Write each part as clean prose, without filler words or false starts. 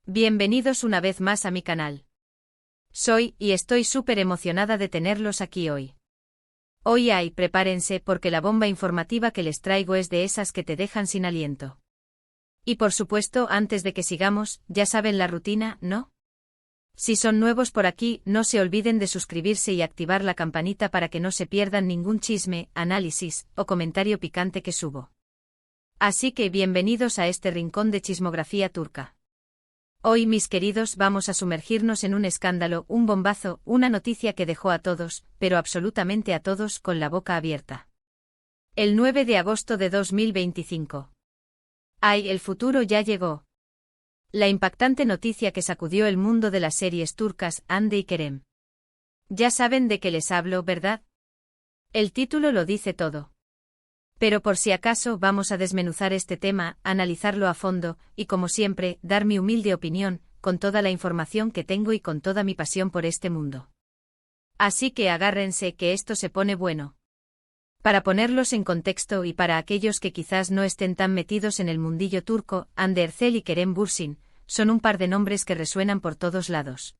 Bienvenidos una vez más a mi canal. Soy y estoy súper emocionada de tenerlos aquí hoy. Prepárense porque la bomba informativa que les traigo es de esas que te dejan sin aliento. Y por supuesto, antes de que sigamos, ya saben la rutina, ¿no? Si son nuevos por aquí, no se olviden de suscribirse y activar la campanita para que no se pierdan ningún chisme, análisis o comentario picante que subo. Así que bienvenidos a este rincón de chismografía turca. Hoy, mis queridos, vamos a sumergirnos en un escándalo, un bombazo, una noticia que dejó a todos, pero absolutamente a todos, con la boca abierta. El 9 de agosto de 2025. El futuro ya llegó. La impactante noticia que sacudió el mundo de las series turcas, Hande y Kerem. Ya saben de qué les hablo, ¿verdad? El título lo dice todo. Pero por si acaso vamos a desmenuzar este tema, analizarlo a fondo, y como siempre, dar mi humilde opinión, con toda la información que tengo y con toda mi pasión por este mundo. Así que agárrense que esto se pone bueno. Para ponerlos en contexto y para aquellos que quizás no estén tan metidos en el mundillo turco, Hande Erçel y Kerem Bürsin, son un par de nombres que resuenan por todos lados.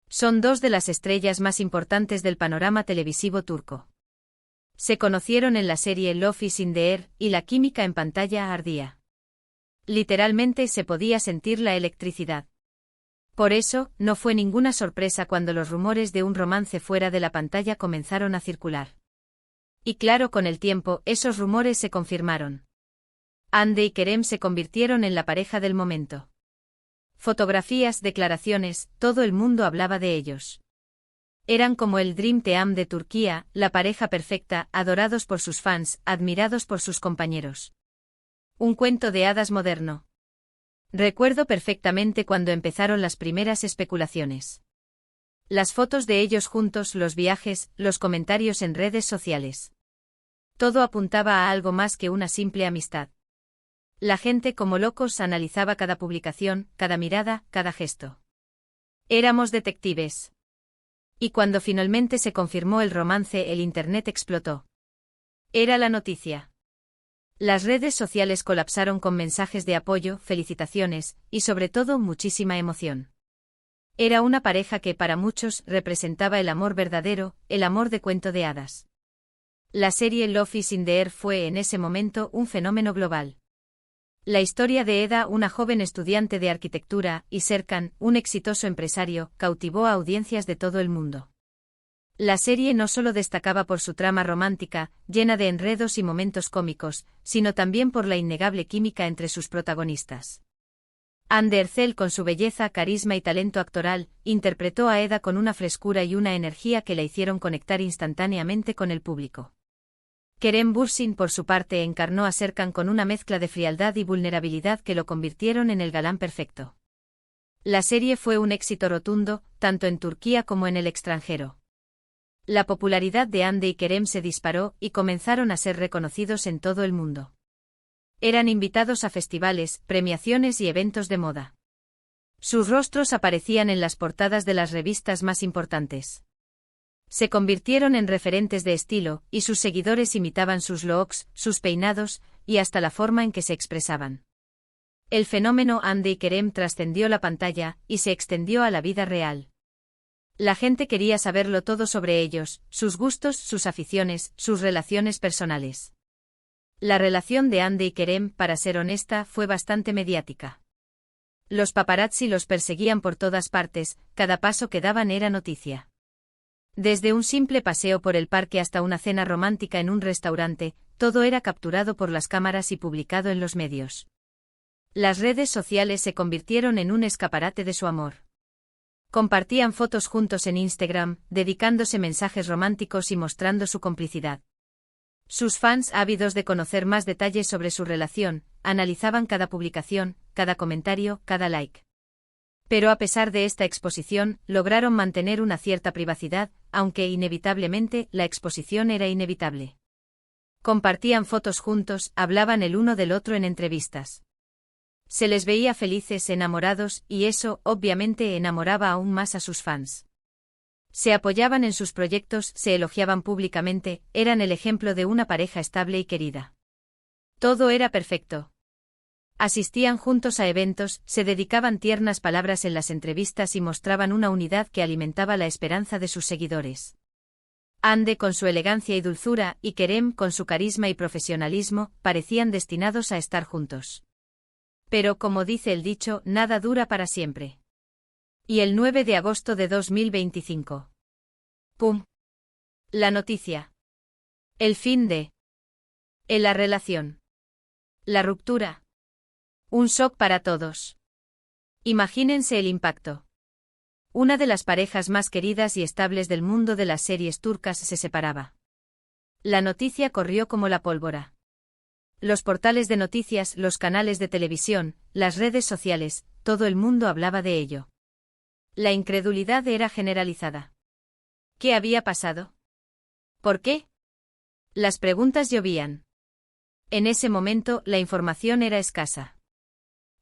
Son dos de las estrellas más importantes del panorama televisivo turco. Se conocieron en la serie Love is in the Air, y la química en pantalla ardía. Literalmente se podía sentir la electricidad. Por eso, no fue ninguna sorpresa cuando los rumores de un romance fuera de la pantalla comenzaron a circular. Y claro, con el tiempo, esos rumores se confirmaron. Hande y Kerem se convirtieron en la pareja del momento. Fotografías, declaraciones, todo el mundo hablaba de ellos. Eran como el Dream Team de Turquía, la pareja perfecta, adorados por sus fans, admirados por sus compañeros. Un cuento de hadas moderno. Recuerdo perfectamente cuando empezaron las primeras especulaciones. Las fotos de ellos juntos, los viajes, los comentarios en redes sociales. Todo apuntaba a algo más que una simple amistad. La gente como locos analizaba cada publicación, cada mirada, cada gesto. Éramos detectives. Y cuando finalmente se confirmó el romance, el internet explotó. Era la noticia. Las redes sociales colapsaron con mensajes de apoyo, felicitaciones, y sobre todo muchísima emoción. Era una pareja que para muchos representaba el amor verdadero, el amor de cuento de hadas. La serie Love is in the Air fue en ese momento un fenómeno global. La historia de Eda, una joven estudiante de arquitectura, y Serkan, un exitoso empresario, cautivó a audiencias de todo el mundo. La serie no solo destacaba por su trama romántica, llena de enredos y momentos cómicos, sino también por la innegable química entre sus protagonistas. Hande Erçel, con su belleza, carisma y talento actoral, interpretó a Eda con una frescura y una energía que la hicieron conectar instantáneamente con el público. Kerem Bürsin, por su parte, encarnó a Serkan con una mezcla de frialdad y vulnerabilidad que lo convirtieron en el galán perfecto. La serie fue un éxito rotundo, tanto en Turquía como en el extranjero. La popularidad de Hande y Kerem se disparó y comenzaron a ser reconocidos en todo el mundo. Eran invitados a festivales, premiaciones y eventos de moda. Sus rostros aparecían en las portadas de las revistas más importantes. Se convirtieron en referentes de estilo, y sus seguidores imitaban sus looks, sus peinados, y hasta la forma en que se expresaban. El fenómeno Hande y Kerem trascendió la pantalla, y se extendió a la vida real. La gente quería saberlo todo sobre ellos, sus gustos, sus aficiones, sus relaciones personales. La relación de Hande y Kerem, para ser honesta, fue bastante mediática. Los paparazzi los perseguían por todas partes, cada paso que daban era noticia. Desde un simple paseo por el parque hasta una cena romántica en un restaurante, todo era capturado por las cámaras y publicado en los medios. Las redes sociales se convirtieron en un escaparate de su amor. Compartían fotos juntos en Instagram, dedicándose mensajes románticos y mostrando su complicidad. Sus fans, ávidos de conocer más detalles sobre su relación, analizaban cada publicación, cada comentario, cada like. Pero a pesar de esta exposición, lograron mantener una cierta privacidad, aunque inevitablemente la exposición era inevitable. Compartían fotos juntos, hablaban el uno del otro en entrevistas. Se les veía felices, enamorados, y eso, obviamente, enamoraba aún más a sus fans. Se apoyaban en sus proyectos, se elogiaban públicamente, eran el ejemplo de una pareja estable y querida. Todo era perfecto. Asistían juntos a eventos, se dedicaban tiernas palabras en las entrevistas y mostraban una unidad que alimentaba la esperanza de sus seguidores. Ande con su elegancia y dulzura, y Kerem con su carisma y profesionalismo, parecían destinados a estar juntos. Pero como dice el dicho, nada dura para siempre. Y el 9 de agosto de 2025. ¡Pum! La noticia. El fin de la relación. La ruptura. Un shock para todos. Imagínense el impacto. Una de las parejas más queridas y estables del mundo de las series turcas se separaba. La noticia corrió como la pólvora. Los portales de noticias, los canales de televisión, las redes sociales, todo el mundo hablaba de ello. La incredulidad era generalizada. ¿Qué había pasado? ¿Por qué? Las preguntas llovían. En ese momento, la información era escasa.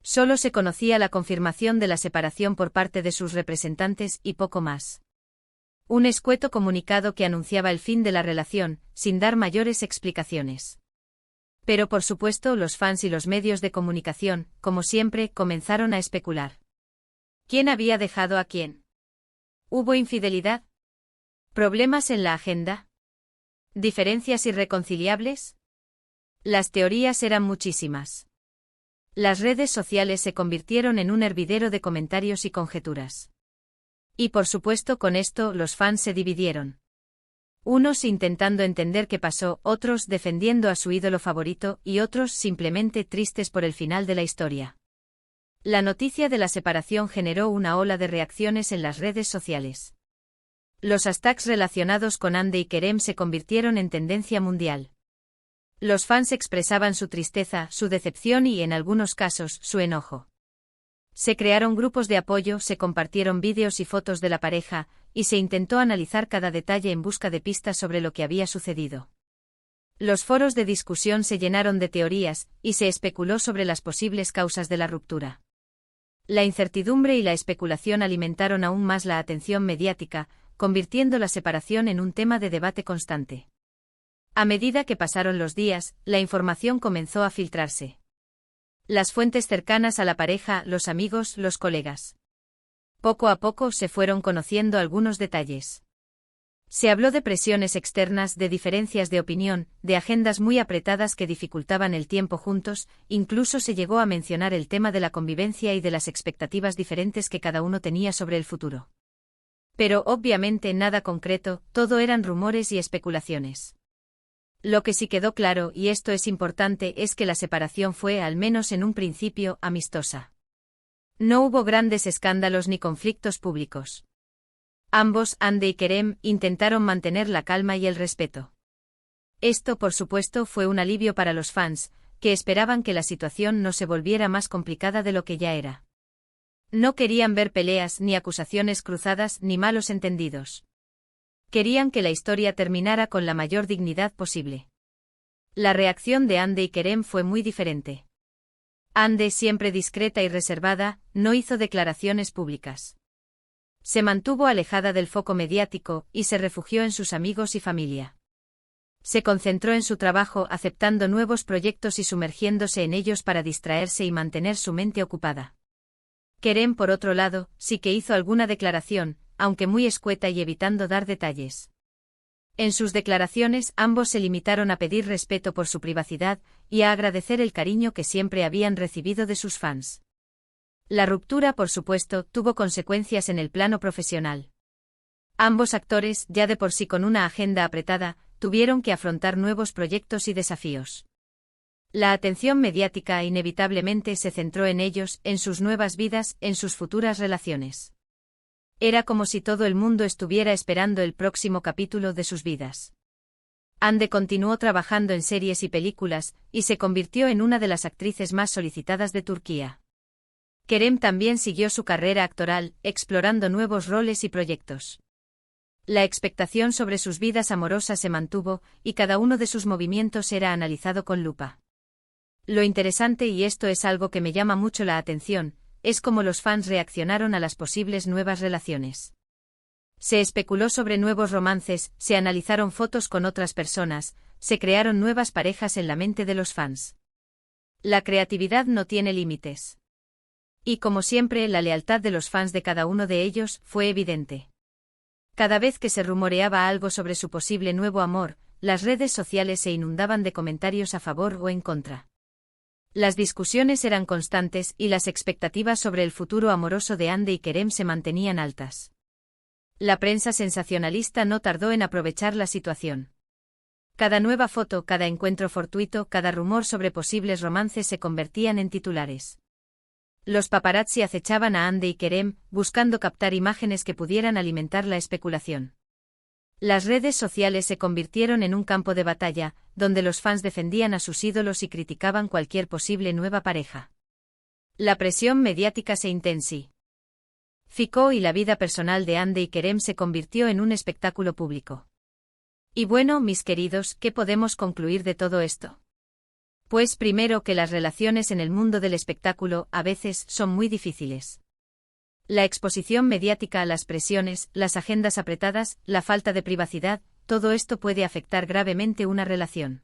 Solo se conocía la confirmación de la separación por parte de sus representantes y poco más. Un escueto comunicado que anunciaba el fin de la relación, sin dar mayores explicaciones. Pero por supuesto los fans y los medios de comunicación, como siempre, comenzaron a especular. ¿Quién había dejado a quién? ¿Hubo infidelidad? ¿Problemas en la agenda? ¿Diferencias irreconciliables? Las teorías eran muchísimas. Las redes sociales se convirtieron en un hervidero de comentarios y conjeturas. Y por supuesto con esto los fans se dividieron. Unos intentando entender qué pasó, otros defendiendo a su ídolo favorito y otros simplemente tristes por el final de la historia. La noticia de la separación generó una ola de reacciones en las redes sociales. Los hashtags relacionados con Hande y Kerem se convirtieron en tendencia mundial. Los fans expresaban su tristeza, su decepción y, en algunos casos, su enojo. Se crearon grupos de apoyo, se compartieron vídeos y fotos de la pareja, y se intentó analizar cada detalle en busca de pistas sobre lo que había sucedido. Los foros de discusión se llenaron de teorías, y se especuló sobre las posibles causas de la ruptura. La incertidumbre y la especulación alimentaron aún más la atención mediática, convirtiendo la separación en un tema de debate constante. A medida que pasaron los días, la información comenzó a filtrarse. Las fuentes cercanas a la pareja, los amigos, los colegas. Poco a poco se fueron conociendo algunos detalles. Se habló de presiones externas, de diferencias de opinión, de agendas muy apretadas que dificultaban el tiempo juntos, incluso se llegó a mencionar el tema de la convivencia y de las expectativas diferentes que cada uno tenía sobre el futuro. Pero obviamente nada concreto, todo eran rumores y especulaciones. Lo que sí quedó claro, y esto es importante, es que la separación fue, al menos en un principio, amistosa. No hubo grandes escándalos ni conflictos públicos. Ambos, Hande y Kerem, intentaron mantener la calma y el respeto. Esto, por supuesto, fue un alivio para los fans, que esperaban que la situación no se volviera más complicada de lo que ya era. No querían ver peleas, ni acusaciones cruzadas, ni malos entendidos. Querían que la historia terminara con la mayor dignidad posible. La reacción de Hande y Kerem fue muy diferente. Hande, siempre discreta y reservada, no hizo declaraciones públicas. Se mantuvo alejada del foco mediático y se refugió en sus amigos y familia. Se concentró en su trabajo, aceptando nuevos proyectos y sumergiéndose en ellos para distraerse y mantener su mente ocupada. Kerem, por otro lado, sí que hizo alguna declaración, aunque muy escueta y evitando dar detalles. En sus declaraciones, ambos se limitaron a pedir respeto por su privacidad y a agradecer el cariño que siempre habían recibido de sus fans. La ruptura, por supuesto, tuvo consecuencias en el plano profesional. Ambos actores, ya de por sí con una agenda apretada, tuvieron que afrontar nuevos proyectos y desafíos. La atención mediática inevitablemente se centró en ellos, en sus nuevas vidas, en sus futuras relaciones. Era como si todo el mundo estuviera esperando el próximo capítulo de sus vidas. Hande continuó trabajando en series y películas, y se convirtió en una de las actrices más solicitadas de Turquía. Kerem también siguió su carrera actoral, explorando nuevos roles y proyectos. La expectación sobre sus vidas amorosas se mantuvo, y cada uno de sus movimientos era analizado con lupa. Lo interesante, y esto es algo que me llama mucho la atención, es cómo los fans reaccionaron a las posibles nuevas relaciones. Se especuló sobre nuevos romances, se analizaron fotos con otras personas, se crearon nuevas parejas en la mente de los fans. La creatividad no tiene límites. Y como siempre, la lealtad de los fans de cada uno de ellos fue evidente. Cada vez que se rumoreaba algo sobre su posible nuevo amor, las redes sociales se inundaban de comentarios a favor o en contra. Las discusiones eran constantes y las expectativas sobre el futuro amoroso de Hande y Kerem se mantenían altas. La prensa sensacionalista no tardó en aprovechar la situación. Cada nueva foto, cada encuentro fortuito, cada rumor sobre posibles romances se convertían en titulares. Los paparazzi acechaban a Hande y Kerem, buscando captar imágenes que pudieran alimentar la especulación. Las redes sociales se convirtieron en un campo de batalla, donde los fans defendían a sus ídolos y criticaban cualquier posible nueva pareja. La presión mediática se intensificó y la vida personal de Hande y Kerem se convirtió en un espectáculo público. Y bueno, mis queridos, ¿qué podemos concluir de todo esto? Pues primero que las relaciones en el mundo del espectáculo a veces son muy difíciles. La exposición mediática a las presiones, las agendas apretadas, la falta de privacidad, todo esto puede afectar gravemente una relación.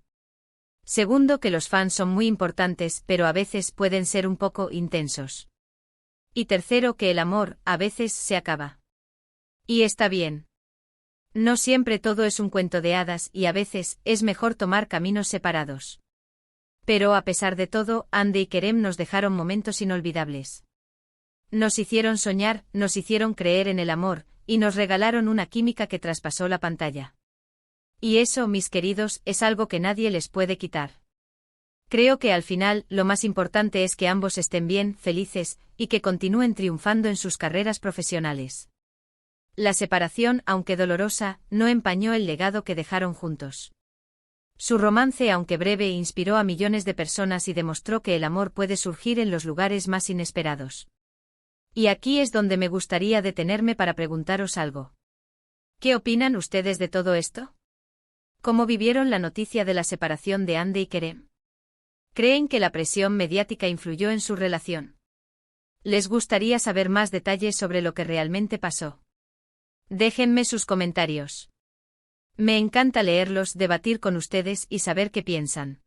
Segundo, que los fans son muy importantes, pero a veces pueden ser un poco intensos. Y tercero, que el amor, a veces, se acaba. Y está bien. No siempre todo es un cuento de hadas y a veces es mejor tomar caminos separados. Pero a pesar de todo, Hande y Kerem nos dejaron momentos inolvidables. Nos hicieron soñar, nos hicieron creer en el amor, y nos regalaron una química que traspasó la pantalla. Y eso, mis queridos, es algo que nadie les puede quitar. Creo que al final, lo más importante es que ambos estén bien, felices, y que continúen triunfando en sus carreras profesionales. La separación, aunque dolorosa, no empañó el legado que dejaron juntos. Su romance, aunque breve, inspiró a millones de personas y demostró que el amor puede surgir en los lugares más inesperados. Y aquí es donde me gustaría detenerme para preguntaros algo. ¿Qué opinan ustedes de todo esto? ¿Cómo vivieron la noticia de la separación de Hande y Kerem? ¿Creen que la presión mediática influyó en su relación? ¿Les gustaría saber más detalles sobre lo que realmente pasó? Déjenme sus comentarios. Me encanta leerlos, debatir con ustedes y saber qué piensan.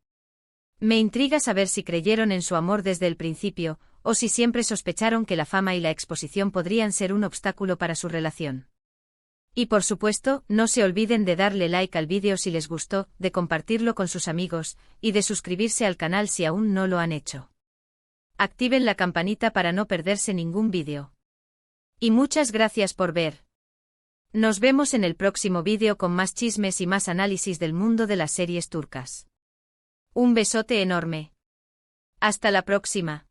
Me intriga saber si creyeron en su amor desde el principio, o si siempre sospecharon que la fama y la exposición podrían ser un obstáculo para su relación. Y por supuesto, no se olviden de darle like al vídeo si les gustó, de compartirlo con sus amigos, y de suscribirse al canal si aún no lo han hecho. Activen la campanita para no perderse ningún vídeo. Y muchas gracias por ver. Nos vemos en el próximo vídeo con más chismes y más análisis del mundo de las series turcas. Un besote enorme. Hasta la próxima.